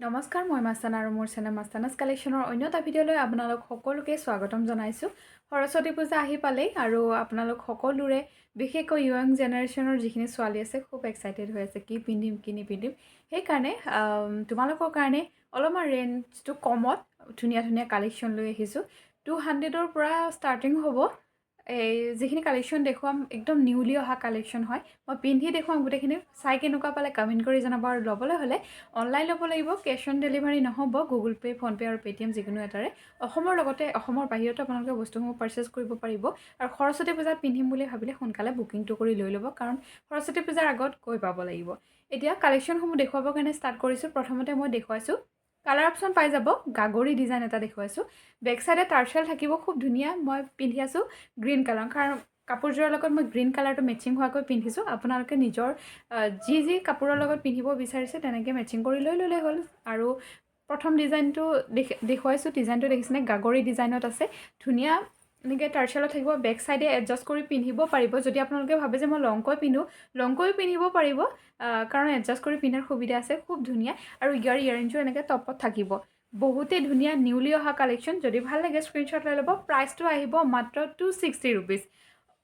নমস্কাৰ মই মাস্তানা আৰু মোৰ চেনেল মাস্তানাছ কালেকশ্যনৰ অন্য এটা ভিডিঅ'লৈ আপোনালোক সকলোকে স্বাগতম জনাইছোঁ। সৰস্বতী পূজা আহি পালেই আৰু আপোনালোক সকলোৰে বিশেষকৈ য়ং জেনেৰেশ্যনৰ যিখিনি ছোৱালী আছে খুব এক্সাইটেড হৈ আছে কি পিন্ধিম কি নিপিন্ধিম। সেইকাৰণে তোমালোকৰ কাৰণে অলপমান ৰেঞ্জটো কমত ধুনীয়া ধুনীয়া কালেকশ্যন লৈ আহিছোঁ। 200ৰ পৰা ষ্টাৰ্টিং হ'ব। এই যিখিনি কালেকশ্যন দেখুৱাম একদম নিউলি অহা কালেকশ্যন হয়। মই পিন্ধি দেখুৱাম গোটেইখিনি, চাই কেনেকুৱা পালে কমেণ্ট কৰি জনাব। আৰু ল'বলৈ হ'লে অনলাইন ল'ব লাগিব, কেছ অন ডেলিভাৰী নহ'ব। গুগল পে', ফোনপে' আৰু পে'টিএম যিকোনো এটাৰে। অসমৰ লগতে অসমৰ বাহিৰতো আপোনালোকে বস্তুসমূহ পাৰ্চেছ কৰিব পাৰিব। আৰু সৰস্বতী পূজাত পিন্ধিম বুলি ভাবিলে সোনকালে বুকিংটো কৰি লৈ ল'ব, কাৰণ সৰস্বতী পূজাৰ আগত গৈ পাব লাগিব। এতিয়া কালেকশ্যনসমূহ দেখুৱাবৰ কাৰণে ষ্টাৰ্ট কৰিছোঁ। প্ৰথমতে মই দেখুৱাইছোঁ কালাৰ অপশ্যন পাই যাব। গাগৰি ডিজাইন এটা দেখুৱাইছোঁ। বেক চাইডে টাৰ্চেল থাকিব, খুব ধুনীয়া। মই পিন্ধি আছোঁ গ্ৰীণ কালাৰ, কাৰণ কাপোৰযোৰৰ লগত মই গ্ৰীণ কালাৰটো মেচিং হোৱাকৈ পিন্ধিছোঁ। আপোনালোকে নিজৰ যি কাপোৰৰ লগত পিন্ধিব বিচাৰিছে তেনেকৈ মেচিং কৰি লৈ ল'লে হ'ল। আৰু প্ৰথম ডিজাইনটো দেখুৱাইছোঁ। ডিজাইনটো দেখিছেনে, গাগৰি ডিজাইনত আছে, ধুনীয়া এনেকৈ টাৰ্চেলত থাকিব। বেক চাইডে এডজাষ্ট কৰি পিন্ধিব পাৰিব। যদি আপোনালোকে ভাবে যে মই লংকৈ পিন্ধোঁ, লংকৈও পিন্ধিব পাৰিব, কাৰণ এডজাষ্ট কৰি পিন্ধাৰ সুবিধা আছে। খুব ধুনীয়া। আৰু ইয়াৰিংটো এনেকৈ টপত থাকিব। বহুতেই ধুনীয়া নিউলি অহা কালেকশ্যন। যদি ভাল লাগে স্ক্ৰীনশ্বট লৈ ল'ব। প্ৰাইচটো আহিব মাত্ৰ 260 ৰুপিজ,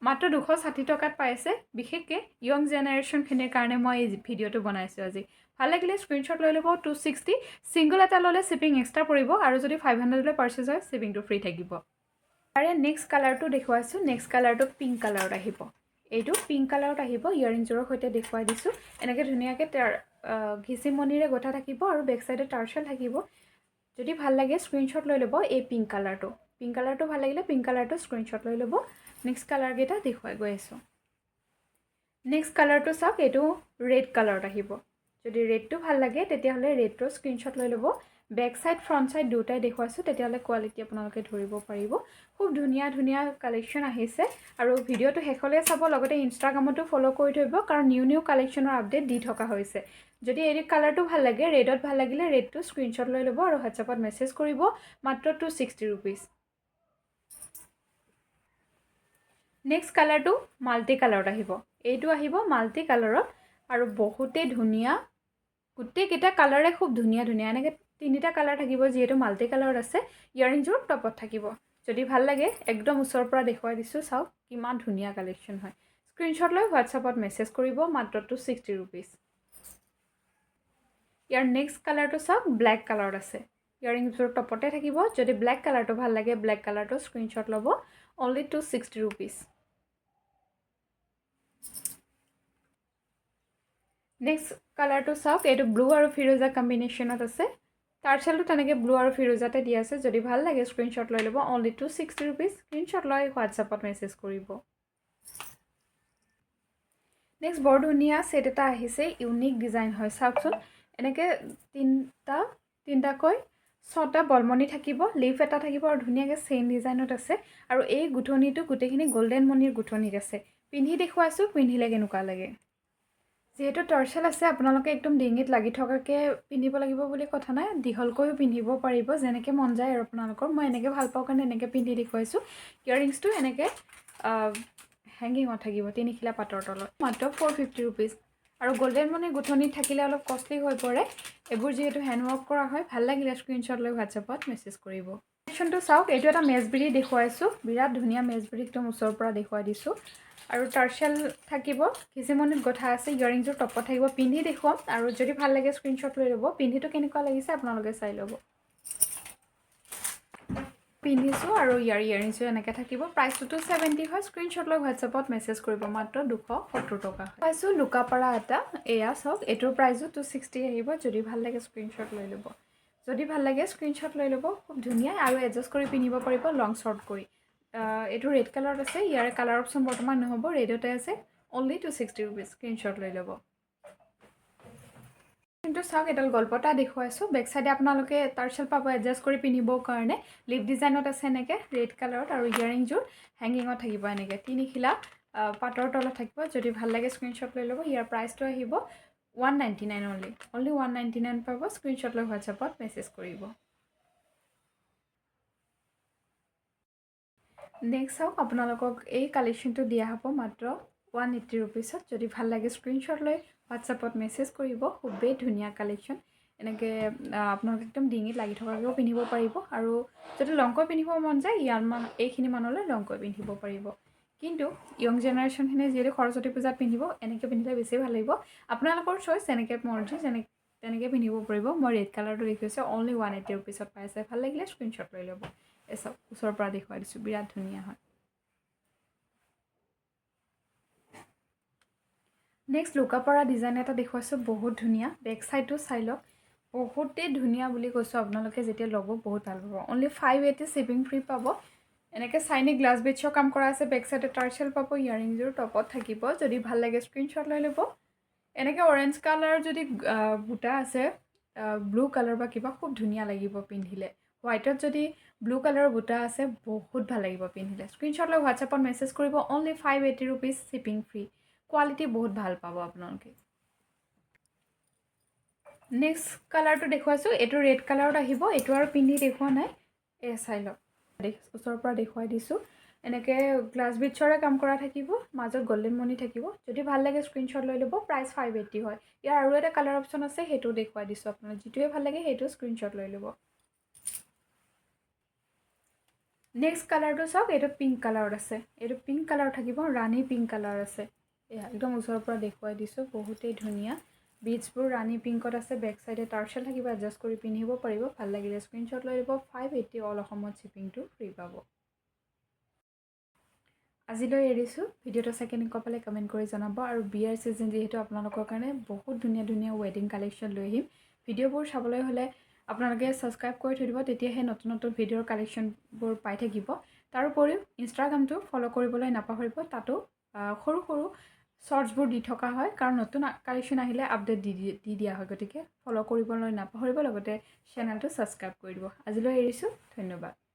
মাত্ৰ 260 টকাত পাইছে। বিশেষকৈ য়ং জেনেৰেশ্যনখিনিৰ কাৰণে মই এই ভিডিঅ'টো বনাইছোঁ আজি। ভাল লাগিলে স্ক্ৰীনশ্বট লৈ ল'ব। 260, ছিংগল এটা ল'লে শ্বিপিং এক্সট্ৰা পৰিব, আৰু যদি 500লৈ পাৰ্চেছ হয় শ্বিপিংটো ফ্ৰী থাকিব। তাৰে নেক্সট কালাৰটো দেখুৱাইছোঁ। নেক্সট কালাৰটো পিংক কালাৰত আহিব। এইটো পিংক কালাৰত আহিব। ইয়াৰিংযোৰৰ সৈতে দেখুৱাই দিছোঁ। এনেকৈ ধুনীয়াকৈ ঘিচিমণিৰে গোঠা থাকিব আৰু বেক চাইডে টাৰ্চেল থাকিব। যদি ভাল লাগে স্ক্ৰীনশ্বট লৈ ল'ব। এই পিংক কালাৰটো ভাল লাগিলে পিংক কালাৰটো স্ক্ৰীনশ্বট লৈ ল'ব। নেক্সট কালাৰকেইটা দেখুৱাই গৈ আছোঁ। নেক্সট কালাৰটো চাওক, এইটো ৰেড কালাৰত আহিব। যদি ৰেডটো ভাল লাগে তেতিয়াহ'লে ৰেডটো স্ক্ৰীনশ্বট লৈ ল'ব। বেক চাইড ফ্ৰণ্ট চাইড দুটাই দেখুৱাইছোঁ, তেতিয়াহ'লে কোৱালিটি আপোনালোকে ধৰিব পাৰিব। খুব ধুনীয়া ধুনীয়া কালেকশ্যন আহিছে। আৰু ভিডিঅ'টো শেষলৈ চাব, লগতে ইনষ্টাগ্ৰামতো ফ'ল' কৰি থৈ দিব, কাৰণ নিউ কালেকশ্যনৰ আপডেট দি থকা হৈছে। যদি এই কালাৰটো ভাল লাগে, ৰেডত ভাল লাগিলে ৰেডটো স্ক্ৰীনশ্বট লৈ ল'ব আৰু হোৱাটছআপত মেছেজ কৰিব। মাত্ৰ 260 ৰুপিজ। নেক্সট কালাৰটো মাল্টি কালাৰত আহিব। এইটো আহিব মাল্টি কালাৰত আৰু বহুতেই ধুনীয়া। গোটেইকেইটা কালাৰে খুব ধুনীয়া ধুনীয়া। এনেকৈ 3টা কালাৰ থাকিব, যিহেতু মাল্টি কালাৰত আছে। ইয়াৰিংযোৰ টপত থাকিব। যদি ভাল লাগে একদম ওচৰৰ পৰা দেখুৱাই দিছোঁ, চাওক কিমান ধুনীয়া কালেকশ্যন হয়। স্ক্ৰীনশ্বট লৈ হোৱাটছআপত মেছেজ কৰিব। মাত্ৰ 260 ৰুপিজ। ইয়াৰ নেক্সট কালাৰটো চাওক, ব্লেক কালাৰত আছে। ইয়াৰিংযোৰ টপতে থাকিব। যদি ব্লেক কালাৰটো ভাল লাগে, ব্লেক কালাৰটো স্ক্ৰীনশ্বট ল'ব। Only 260 rupees. নেক্সট কালাৰটো চাওক, এইটো ব্লু আৰু ফিৰোজা কম্বিনেশ্যনত আছে। টাৰ্চেলটো তেনেকৈ ব্লু আৰু ফিৰোজাতে দি আছে। যদি ভাল লাগে স্ক্ৰীনশ্বট লৈ ল'ব। Only 260 rupees. স্ক্ৰীনশ্বট লৈ হোৱাটছআপত মেছেজ কৰিব। নেক্সট বৰ ধুনীয়া ছেট এটা আহিছে। ইউনিক ডিজাইন হয়, চাওকচোন। এনেকৈ তিনিটাকৈ 6টা বলমণি থাকিব, লিফ এটা থাকিব আৰু ধুনীয়াকৈ চেইন ডিজাইনত আছে। আৰু এই গুঠনিটো গোটেইখিনি গল্ডেন মণিৰ গুঠনিত আছে। পিন্ধি দেখুৱাইছোঁ, পিন্ধিলে কেনেকুৱা লাগে। যিহেতু টাৰ্চেল আছে, আপোনালোকে একদম ডিঙিত লাগি থকাকৈ পিন্ধিব লাগিব বুলি কথা নাই। দীঘলকৈও পিন্ধিব পাৰিব, যেনেকৈ মন যায় আৰু আপোনালোকৰ। মই এনেকৈ ভাল পাওঁ কাৰণে এনেকৈ পিন্ধি দেখুৱাইছোঁ। ইয়াৰিংছটো এনেকৈ হেংগিঙত থাকিব, 3খিলা পাতৰ তলত। মাত্ৰ 450 ৰুপিজ। আৰু গল্ডেন মণি গুঠনিত থাকিলে অলপ কষ্টলি হৈ পৰে। এইবোৰ যিহেতু হেণ্ডৱৰ্ক কৰা হয়। ভাল লাগিলে স্ক্ৰীনশ্বট লৈ হোৱাটছআপত মেছেজ কৰিব। কালেকশ্যনটো চাওক, এইটো এটা মেজবিৰি দেখুৱাইছোঁ। বিৰাট ধুনীয়া মেজবিৰি, একদম ওচৰৰ পৰা দেখুৱাই দিছোঁ। আৰু টাৰ্চেল থাকিব, ঘিচিমণিত গোঠা আছে। ইয়াৰিংযোৰ টপত থাকিব। পিন্ধি দেখুৱাম, আৰু যদি ভাল লাগে স্ক্ৰীনশ্বট লৈ ল'ব। পিন্ধিটো কেনেকুৱা লাগিছে আপোনালোকে চাই ল'ব। পিন্ধিছোঁ আৰু ইয়াৰিংছো এনেকৈ থাকিব। প্ৰাইচটো 270 হয়। স্ক্ৰীনশ্বট লৈ হোৱাটছআপত মেছেজ কৰিব। মাত্ৰ 270 টকা হয়। পাইছোঁ লুকাপাৰা এটা। এয়া চাওক, এইটোৰ প্ৰাইচো 260 আহিব। যদি ভাল লাগে স্ক্ৰীনশ্বট লৈ ল'ব। যদি ভাল লাগে স্ক্ৰীনশ্বট লৈ ল'ব। খুব ধুনীয়া আৰু এডজাষ্ট কৰি পিন্ধিব পাৰিব লং শ্বৰ্ট কৰি। এইটো ৰেড কালাৰত আছে। ইয়াৰ কালাৰ অপশ্যন বৰ্তমান নহ'ব, ৰেডতে আছে। Only 260 rupees. স্ক্ৰীনশ্বট লৈ ল'ব। কিন্তু চাওক, এডাল গল্পতা দেখুৱাইছোঁ। বেক চাইডে আপোনালোকে টাৰ্চেল পাব এডজাষ্ট কৰি পিন্ধিবৰ কাৰণে। লিপ ডিজাইনত আছে এনেকৈ ৰেড কালাৰত। আৰু ইয়াৰিংযোৰ হেংগিঙত থাকিব, এনেকৈ 3খিলা পাতৰ তলত থাকিব। যদি ভাল লাগে স্ক্ৰীনশ্বট লৈ ল'ব। ইয়াৰ প্ৰাইচটো আহিব 199 অনলি 199 পাব। স্ক্ৰীনশ্বট লৈ হোৱাটছআপত মেছেজ কৰিব। নেক্সট চাওক, আপোনালোকক এই কালেকশ্যনটো দিয়া হ'ব মাত্ৰ 180 ৰুপিজত। যদি ভাল লাগে স্ক্ৰীনশ্বট লৈ হোৱাটছআপত মেছেজ কৰিব। খুবেই ধুনীয়া কালেকশ্যন। এনেকৈ আপোনালোকে একদম ডিঙিত লাগি থকাকৈও পিন্ধিব পাৰিব আৰু যদি লংকৈ পিন্ধিব মন যায় এইখিনি মানলৈ লংকৈ পিন্ধিব পাৰিব কিন্তু য়ং জেনেৰেশ্যনখিনিয়ে যিহেতু সৰস্বতী পূজাত পিন্ধিব এনেকৈ পিন্ধিলে বেছি ভাল লাগিব আপোনালোকৰ চইচ যেনেকৈ মৰ্জি তেনেকৈ পিন্ধিব পাৰিব মই ৰেড কালাৰটো দেখিছোঁ অনলি 180 ৰুপিছত পাইছে ভাল লাগিলে স্ক্ৰীনশ্বট লৈ ল'ব এই চব ওচৰৰ পৰা দেখুৱাই দিছোঁ বিৰাট ধুনীয়া হয় নেক্সট লুকা পৰা ডিজাইন এটা দেখুৱাইছোঁ বহুত ধুনীয়া বেক চাইডটো চাই লওক বহুতেই ধুনীয়া বুলি কৈছোঁ আপোনালোকে যেতিয়া ল'ব বহুত ভাল পাব অনলি 580 শ্বিপিং ফ্ৰী পাব এনেকৈ চাইনি গ্লাছ বেডছৰ কাম কৰা আছে বেক চাইডে টাৰ্চেল পাব ইয়াৰিংযোৰ টপত থাকিব যদি ভাল লাগে স্ক্ৰীনশ্বট লৈ ল'ব এনেকৈ অৰেঞ্জ কালাৰ যদি বুটা আছে ব্লু কালাৰ বা কিবা খুব ধুনীয়া লাগিব পিন্ধিলে হোৱাইটত যদি ব্লু কালাৰৰ বুটা আছে বহুত ভাল লাগিব পিন্ধিলে স্ক্ৰীনশ্বট লৈ হোৱাটছএপত মেছেজ কৰিব only 580 rupees shipping free quality বহুত ভাল পাব আপোনালোকে নেক্সট কালাৰটো দেখুৱাইছোঁ এইটো ৰেড কালাৰত আহিব এইটো আৰু পিন্ধি দেখুওৱা নাই এই চাই লওক ওচৰৰ পৰা দেখুৱাই দিছোঁ এনেকৈ গ্লাছ বিটছৰে কাম কৰা থাকিব মাজত গল্ডেন মণি থাকিব যদি ভাল লাগে স্ক্ৰীনশ্বট লৈ ল'ব প্ৰাইচ 580 হয় ইয়াৰ আৰু এটা কালাৰ অপশ্যন আছে সেইটো দেখুৱাই দিছোঁ আপোনাক যিটোৱে ভাল লাগে সেইটো স্ক্ৰীনশ্বট লৈ ল'ব নেক্সট কালাৰটো চাওক এইটো পিংক কালাৰত আছে এইটো পিংক কালাৰ থাকিব ৰাণী পিংক কালাৰ আছে এয়া একদম ওচৰৰ পৰা দেখুৱাই দিছোঁ বহুতেই ধুনীয়া বিটছবোৰ ৰাণী পিংকত আছে বেক চাইডে টাৰ্চেল থাকিব এডজাষ্ট কৰি পিন্ধিব পাৰিব ভাল লাগিলে স্ক্ৰীনশ্বট লৈ ল'ব 580 অল অসমত শ্বিপিংটো ফ্ৰী পাব আজিলৈ এৰিছোঁ ভিডিঅ'টো চাই কেনেকুৱা পালে কমেণ্ট কৰি জনাব আৰু বিয়াৰ ছিজন যিহেতু আপোনালোকৰ কাৰণে বহুত ধুনীয়া ধুনীয়া ৱেডিং কালেকশ্যন লৈ আহিম ভিডিঅ'বোৰ চাবলৈ হ'লে আপোনালোকে ছাবস্ক্ৰাইব কৰি থৈ দিব তেতিয়াহে নতুন নতুন ভিডিঅ'ৰ কালেকশ্যনবোৰ পাই থাকিব তাৰোপৰিও ইনষ্টাগ্ৰামটো ফ'ল' কৰিবলৈ নাপাহৰিব তাতো সৰু সৰু শ্বৰ্টছবোৰ দি থকা হয় কাৰণ নতুন কালেকশ্যন আহিলে আপডেট দি দিয়া হয় গতিকে ফ'ল' কৰিবলৈ নাপাহৰিব লগতে চেনেলটো ছাবস্ক্ৰাইব কৰি দিব আজিলৈ এৰিছোঁ ধন্যবাদ